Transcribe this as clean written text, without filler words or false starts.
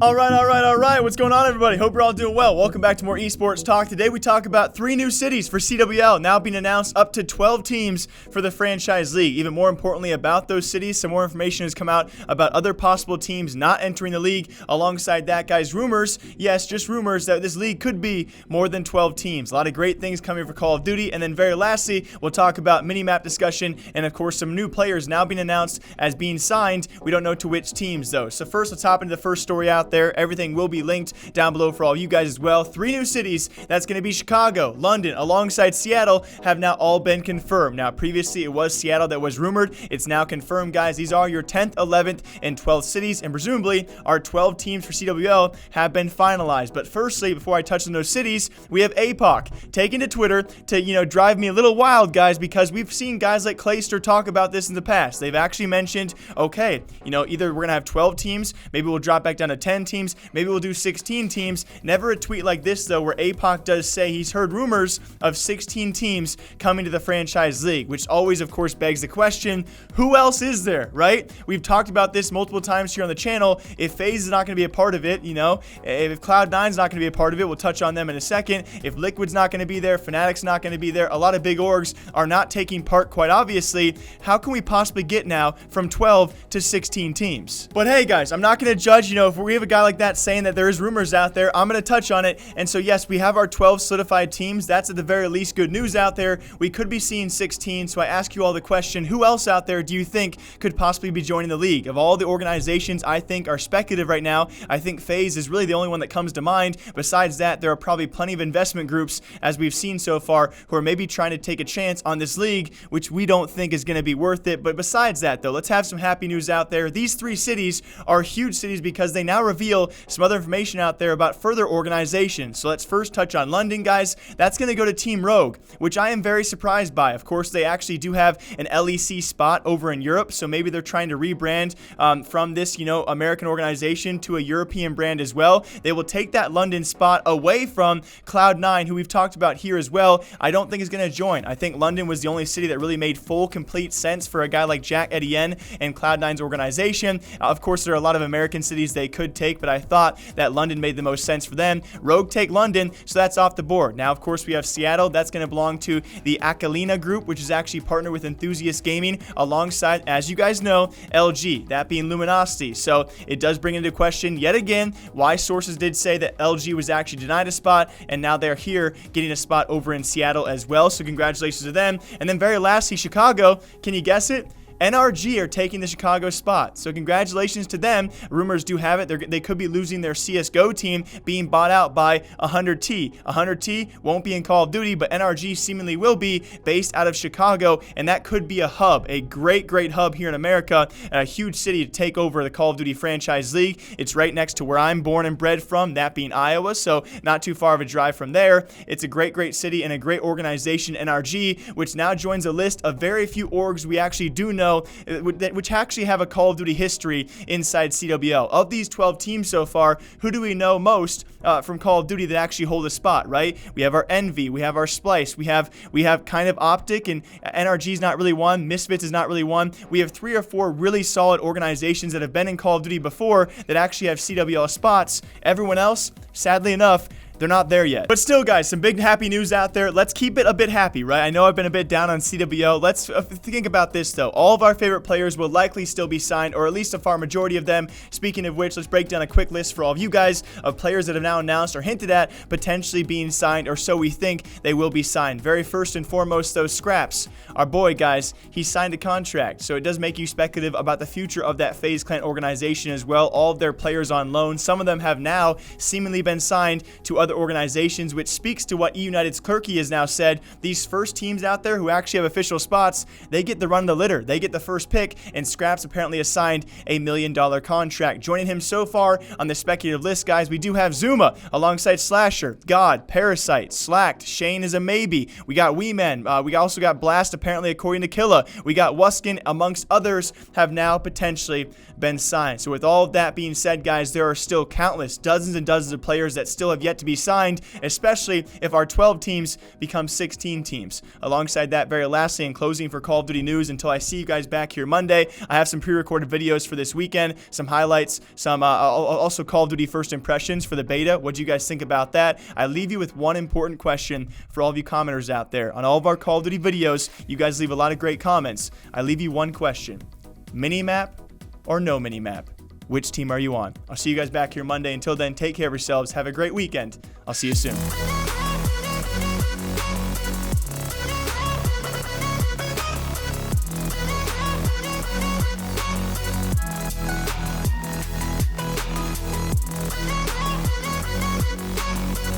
All right. What's going on, everybody? Hope you're all doing well. Welcome back to more Esports Talk. Today we talk about 3 new cities for CWL, now being announced, up to 12 teams for the franchise league. Even more importantly about those cities, some more information has come out about other possible teams not entering the league. Alongside that, guys, rumors, yes, just rumors, that this league could be more than 12 teams. A lot of great things coming for Call of Duty. And then very lastly, we'll talk about mini-map discussion and, of course, some new players now being announced as being signed. We don't know to which teams, though. So first, let's hop into the first story out there. Everything will be linked down below for all you guys as well. 3 new cities, that's going to be Chicago, London, alongside Seattle, have now all been confirmed. Now, previously it was Seattle that was rumored. It's now confirmed, guys. These are your 10th, 11th, and 12th cities, and presumably our 12 teams for CWL have been finalized. But firstly, before I touch on those cities, we have APOC taking to Twitter to, drive me a little wild, guys, because we've seen guys like Clayster talk about this in the past. They've actually mentioned, okay, either we're going to have 12 teams, maybe we'll drop back down to 10 teams, maybe we'll do 16 teams. Never a tweet like this, though, where APOC does say he's heard rumors of 16 teams coming to the franchise league, which always, of course, begs the question, who else is there, right? We've talked about this multiple times here on the channel. If FaZe is not going to be a part of it, if Cloud9 is not going to be a part of it, we'll touch on them in a second. If Liquid's not going to be there, Fnatic's not going to be there, a lot of big orgs are not taking part, quite obviously. How can we possibly get now from 12 to 16 teams? But hey, guys, I'm not going to judge, if we have a guy like that saying that there is rumors out there, I'm going to touch on it. And so yes, we have our 12 solidified teams. That's at the very least good news out there. We could be seeing 16. So I ask you all the question, who else out there do you think could possibly be joining the league? Of all the organizations I think are speculative right now, I think FaZe is really the only one that comes to mind. Besides that, there are probably plenty of investment groups, as we've seen so far, who are maybe trying to take a chance on this league, which we don't think is going to be worth it. But besides that, though, let's have some happy news out there. These 3 cities are huge cities because they now reveal some other information out there about further organizations. So let's first touch on London, guys. That's going to go to Team Rogue, which I am very surprised by. Of course, they actually do have an LEC spot over in Europe, so maybe they're trying to rebrand from this, American organization to a European brand as well. They will take that London spot away from Cloud9, who we've talked about here as well. I don't think is going to join. I think London was the only city that really made full, complete sense for a guy like Jack Etienne and Cloud9's organization. Of course, there are a lot of American cities they could take, but I thought that London made the most sense for them. Rogue take London, so that's off the board. Now, of course, we have Seattle. That's going to belong to the Activision group, which is actually partnered with Enthusiast Gaming, alongside, as you guys know, LG, that being Luminosity. So it does bring into question, yet again, why sources did say that LG was actually denied a spot, and now they're here getting a spot over in Seattle as well. So congratulations to them. And then very lastly, Chicago. Can you guess it? NRG are taking the Chicago spot. So congratulations to them. Rumors do have it they could be losing their CSGO team, being bought out by 100T. 100T won't be in Call of Duty, but NRG seemingly will be, based out of Chicago, and that could be a hub, a great hub here in America, and a huge city to take over the Call of Duty franchise league. It's right next to where I'm born and bred from, that being Iowa, so not too far of a drive from there. It's a great city and a great organization, NRG, which now joins a list of very few orgs we actually do know, which actually have a Call of Duty history inside CWL. Of these 12 teams so far, who do we know most from Call of Duty that actually hold a spot, right? We have our Envy, we have our Splice, we have kind of Optic, and NRG is not really one, Misfits is not really one. We have 3 or 4 really solid organizations that have been in Call of Duty before that actually have CWL spots. Everyone else, sadly enough, they're not there yet. But still, guys, some big happy news out there. Let's keep it a bit happy, right? I know I've been a bit down on CWL. Let's think about this, though. All of our favorite players will likely still be signed, or at least a far majority of them. Speaking of which, let's break down a quick list for all of you guys of players that have now announced or hinted at potentially being signed, or so we think they will be signed. Very first and foremost, those Scraps. Our boy, guys, he signed a contract, so it does make you speculative about the future of that FaZe Clan organization as well. All of their players on loan. Some of them have now seemingly been signed to other organizations, which speaks to what eUnited's Kirky has now said. These first teams out there who actually have official spots, they get the run of the litter. They get the first pick, and Scraps apparently has signed a $1 million contract. Joining him so far on the speculative list, guys, we do have Zuma alongside Slasher, God, Parasite, Slacked, Shane is a maybe. We got Weeman. We also got Blast, apparently, according to Killa. We got Wuskin, amongst others, have now potentially been signed. So with all of that being said, guys, there are still countless, dozens and dozens of players that still have yet to be be signed, especially if our 12 teams become 16 teams. Alongside that, very lastly, in closing for Call of Duty news, until I see you guys back here Monday, I have some pre-recorded videos for this weekend, some highlights, some also Call of Duty first impressions for the beta. What do you guys think about that? I leave you with one important question for all of you commenters out there. On all of our Call of Duty videos, you guys leave a lot of great comments. I leave you one question. Mini-map or no mini-map? Which team are you on? I'll see you guys back here Monday. Until then, take care of yourselves. Have a great weekend. I'll see you soon.